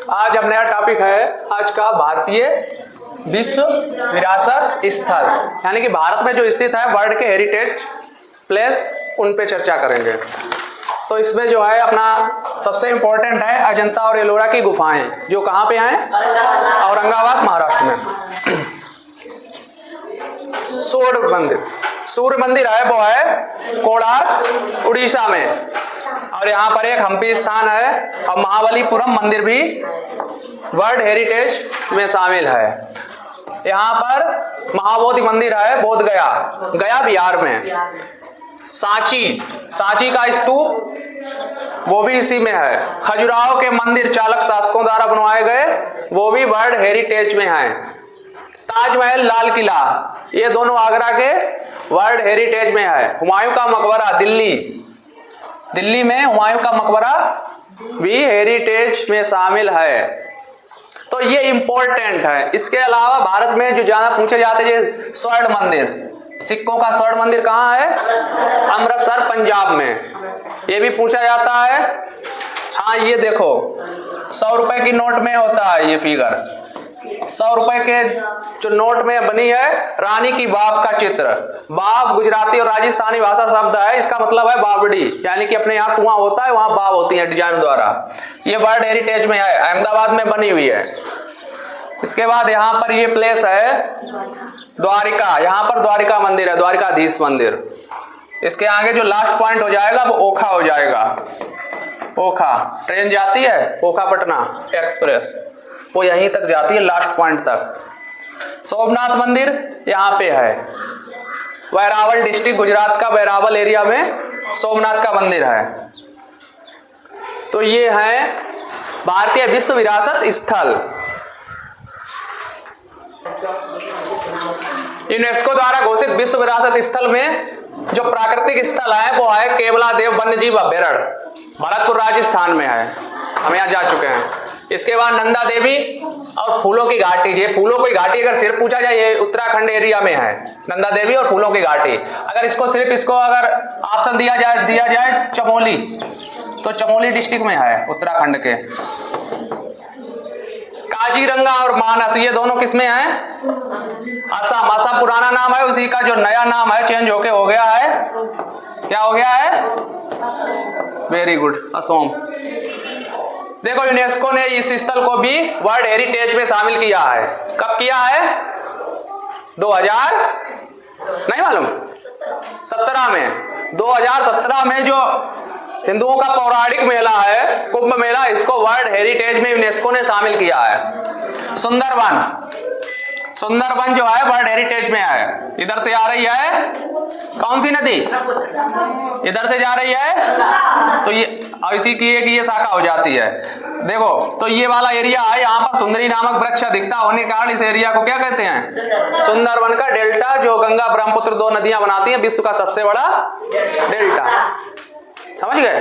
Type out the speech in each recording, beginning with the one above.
आज अब नया टॉपिक है आज का भारतीय विश्व विरासत स्थल, यानी कि भारत में जो स्थित है वर्ल्ड के हेरिटेज प्लेस, उन पे चर्चा करेंगे। तो इसमें जो है अपना सबसे इम्पोर्टेंट है अजंता और एलोरा की गुफाएं, जो कहाँ पे हैं? औरंगाबाद महाराष्ट्र में। सूर्य मंदिर है वो है कोणार्क उड़ीसा में, और यहाँ पर एक हम्पी स्थान है, और महाबलीपुरम मंदिर भी वर्ल्ड हेरिटेज में शामिल है। यहाँ पर महाबोधि मंदिर है बोध गया बिहार में। सांची का स्तूप वो भी इसी में है। खजुराहो के मंदिर चालक शासकों द्वारा बनवाए गए, वो भी वर्ल्ड हेरिटेज में है। ताजमहल, लाल किला, ये दोनों आगरा के वर्ल्ड हेरिटेज में है। हुमायूं का मकबरा दिल्ली में हुमायूं का मकबरा भी हेरिटेज में शामिल है। तो ये इंपॉर्टेंट है। इसके अलावा भारत में जो ज्यादा पूछे जाते हैं, स्वर्ण मंदिर, सिक्कों का स्वर्ण मंदिर कहाँ है? अमृतसर पंजाब में, ये भी पूछा जाता है। हाँ, ये देखो 100 रुपए की नोट में होता है ये फिगर। 100 रुपए के जो नोट में बनी है रानी की बाब का चित्र। बाब गुजराती और राजस्थानी भाषा शब्द है, इसका मतलब है बावड़ी, यानी कि अपने यहाँ कुआं होता है वहां बाब होती है डिजाइन द्वारा। ये वर्ल्ड हेरिटेज में है, अहमदाबाद में बनी हुई है। इसके बाद यहाँ पर ये प्लेस है द्वारिका, यहाँ पर द्वारिका मंदिर है, द्वारिकाधीश मंदिर। इसके आगे जो लास्ट पॉइंट हो जाएगा वो ओखा हो जाएगा। ओखा ट्रेन जाती है, ओखा पटना एक्सप्रेस, वो यहीं तक जाती है लास्ट पॉइंट तक। सोमनाथ मंदिर यहाँ पे है, वैरावल डिस्ट्रिक्ट गुजरात का वैरावल एरिया में सोमनाथ का मंदिर है। तो ये है भारतीय विश्व विरासत स्थल। यूनेस्को द्वारा घोषित विश्व विरासत स्थल में जो प्राकृतिक स्थल है वो है केवलादेव वन्यजीव अभ्यारण्य, भरतपुर राजस्थान में है, हम यहाँ जा चुके हैं। इसके बाद नंदा देवी और फूलों की घाटी। ये फूलों की घाटी अगर सिर्फ पूछा जाए, ये उत्तराखंड एरिया में है, नंदा देवी और फूलों की घाटी। अगर इसको अगर ऑप्शन दिया जाए चमोली, तो चमोली डिस्ट्रिक्ट में है उत्तराखंड के। काजीरंगा और मानस, ये दोनों किसमें है? असम पुराना नाम है, उसी का जो नया नाम है चेंज होके हो गया है, क्या हो गया है? Very good, Assam. देखो यूनेस्को ने इस स्थल को भी वर्ल्ड हेरिटेज में शामिल किया है। कब किया है? 2000 नहीं मालूम, 17 में। 2017 में जो हिंदुओं का पौराणिक मेला है कुंभ मेला, इसको वर्ल्ड हेरिटेज में यूनेस्को ने शामिल किया है। सुंदरबन जो है वर्ल्ड हेरिटेज में है। इधर से आ रही है कौन सी नदी? इधर से जा रही है, तो ये इसी की एक ये शाखा हो जाती है। देखो तो ये वाला एरिया है, यहाँ पर सुंदरी नामक वृक्ष अधिकता होने के कारण इस एरिया को क्या कहते हैं? सुंदरबन का डेल्टा, जो गंगा ब्रह्मपुत्र दो नदियां बनाती हैं, विश्व का सबसे बड़ा डेल्टा। समझ गए?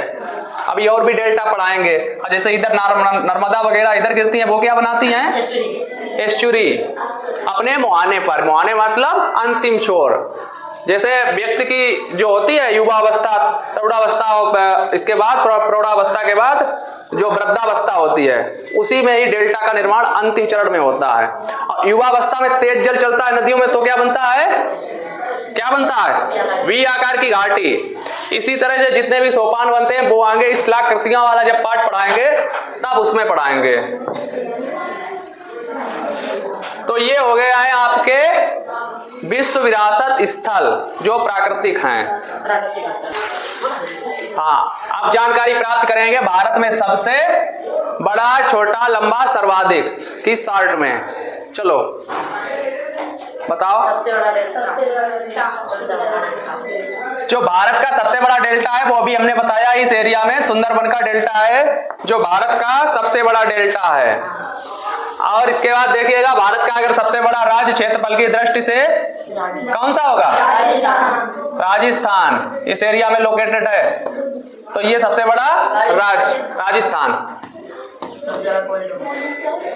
अभी और भी डेल्टा पढ़ाएंगे। जैसे इधर नर्मदा वगैरह इधर गिरती हैं, वो क्या बनाती हैं? एस्चुरी, अपने मुहाने पर। मुहाने मतलब अंतिम छोर। जैसे व्यक्ति की जो होती है युवावस्था, प्रौढ़ावस्था, इसके बाद प्रौढ़ावस्था के बाद जो वृद्धावस्था होती है, उसी में ही डेल्टा का निर्माण अंतिम चरण में होता है। और युवावस्था में तेज जल चलता है नदियों में, तो क्या बनता है? वी आकार की घाटी। इसी तरह से जितने भी सोपान बनते हैं वो आगे इस कलाकृतियां वाला जब पाठ पढ़ाएंगे तब उसमें पढ़ाएंगे। तो ये हो गया है आपके विश्व विरासत स्थल जो प्राकृतिक हैं। हाँ, अब जानकारी प्राप्त करेंगे भारत में सबसे बड़ा, छोटा, लंबा, सर्वाधिक किस शार्ट में। चलो बताओ। जो भारत का सबसे बड़ा डेल्टा है वो अभी हमने बताया, इस एरिया में सुंदरबन का डेल्टा है जो भारत का सबसे बड़ा डेल्टा है। और इसके बाद देखिएगा भारत का अगर सबसे बड़ा राज्य क्षेत्रफल की दृष्टि से कौन सा होगा? राजस्थान इस एरिया में लोकेटेड है, तो ये सबसे बड़ा राज्य राजस्थान।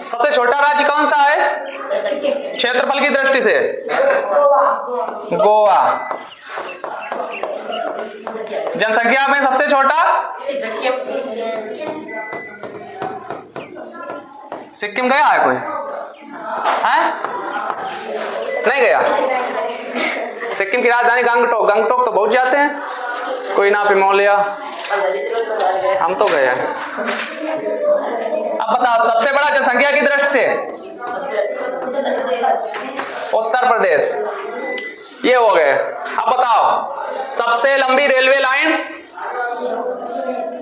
सबसे छोटा राज्य कौन सा है क्षेत्रफल की दृष्टि से? गोवा। जनसंख्या में सबसे छोटा सिक्किम गया है कोई? है नहीं गया? सिक्किम की राजधानी गंगटोक। गंगटोक तो बहुत जाते हैं, कोई ना पिमोलिया, हम तो गए हैं। अब बताओ सबसे बड़ा जनसंख्या की दृष्टि से उत्तर प्रदेश, ये हो गए। अब बताओ सबसे लंबी रेलवे लाइन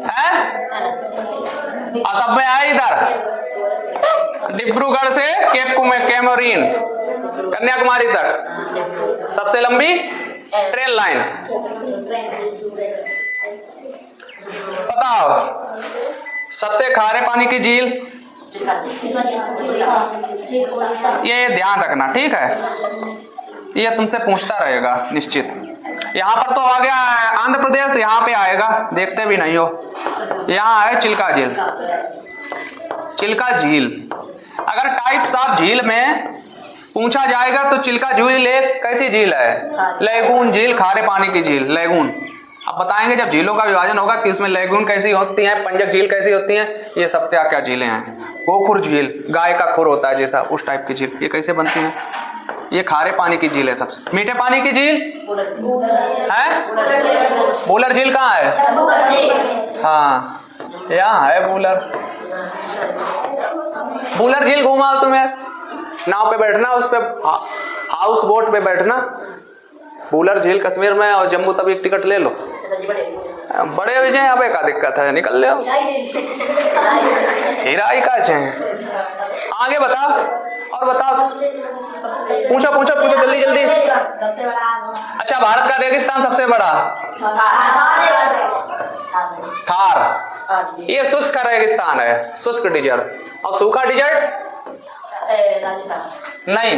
है, असम में है इधर, डिब्रूगढ़ से कैमोरीन कन्याकुमारी तक सबसे लंबी ट्रेन लाइन। बताओ सबसे खारे पानी की झील, ये ध्यान रखना ठीक है, ये तुमसे पूछता रहेगा निश्चित। यहाँ पर तो आ गया आंध्र प्रदेश, यहाँ पे आएगा, देखते भी नहीं हो। यहाँ है चिल्का झील। चिल्का झील अगर टाइप्स ऑफ झील में पूछा जाएगा तो चिल्का झील एक कैसी झील है? लैगून झील, खारे पानी की झील, लैगून। अब बताएंगे जब झीलों का विभाजन होगा कि उसमें लैगून कैसी होती है, पंजक झील कैसी होती है, ये सब क्या क्या झीलें हैं। गोखुर झील, गाय का खुर होता है जैसा, उस टाइप की झील, ये कैसे बनती है? ये खारे पानी की झील है। सबसे मीठे पानी की झील है बूलर झील। कहाँ है? हाँ यहाँ है बूलर। बूलर झील घूमा तुम्हें, नाव पे बैठना, उस पे हाउस बोट पे बैठना। बूलर झील कश्मीर में और जम्मू तक एक टिकट ले लो। बड़े हो जाए, अब का दिक्कत है, निकल ले। हिराई का चाहिए। आगे बता और बता, पूछो पूछो पूछो जल्दी जल्दी। अच्छा भारत का रेगिस्तान सबसे बड़ा थार, ये शुष्क रेगिस्तान है, शुष्क डिजर्ट। और सूखा डिजर्ट नहीं,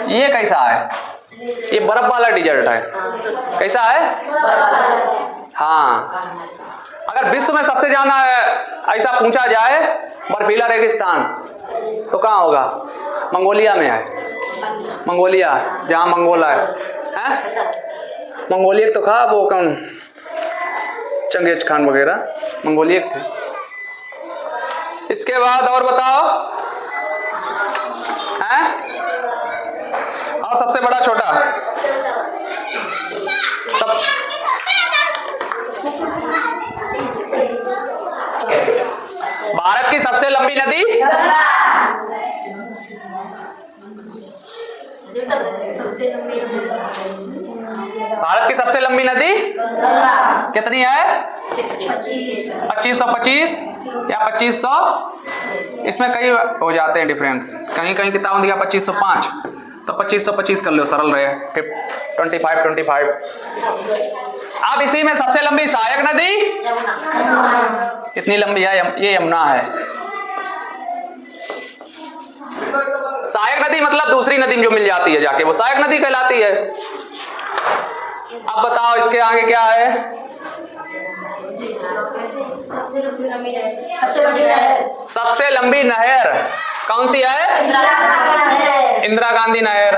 ये कैसा है? ये बर्फ वाला डिजर्ट है। कैसा है? हाँ, अगर विश्व में सबसे ज्यादा ऐसा पूछा जाए बर्फीला रेगिस्तान तो कहाँ होगा? मंगोलिया में है। मंगोलिया, जहाँ मंगोला है। मंगोलिया तो था वो कौन, चंगेज खान वगैरह मंगोलिया थे। इसके बाद और बताओ हैं? और सबसे बड़ा छोटा भारत की सबसे लंबी नदी? भारत की सबसे लंबी नदी कितनी है? 2525 या 2500। इसमें कई हो जाते हैं डिफरेंस, कहीं कहीं किताब में दिया 2505, तो 2525 कर लो, सरल रहे। 2525। अब इसी में सबसे लंबी सहायक नदी कितनी लंबी है? ये यमुना है। सहायक नदी मतलब दूसरी नदी जो मिल जाती है जाके, वो सहायक नदी कहलाती है। अब बताओ इसके आगे क्या है? सबसे लंबी नहर कौन सी है? इंदिरा गांधी नहर।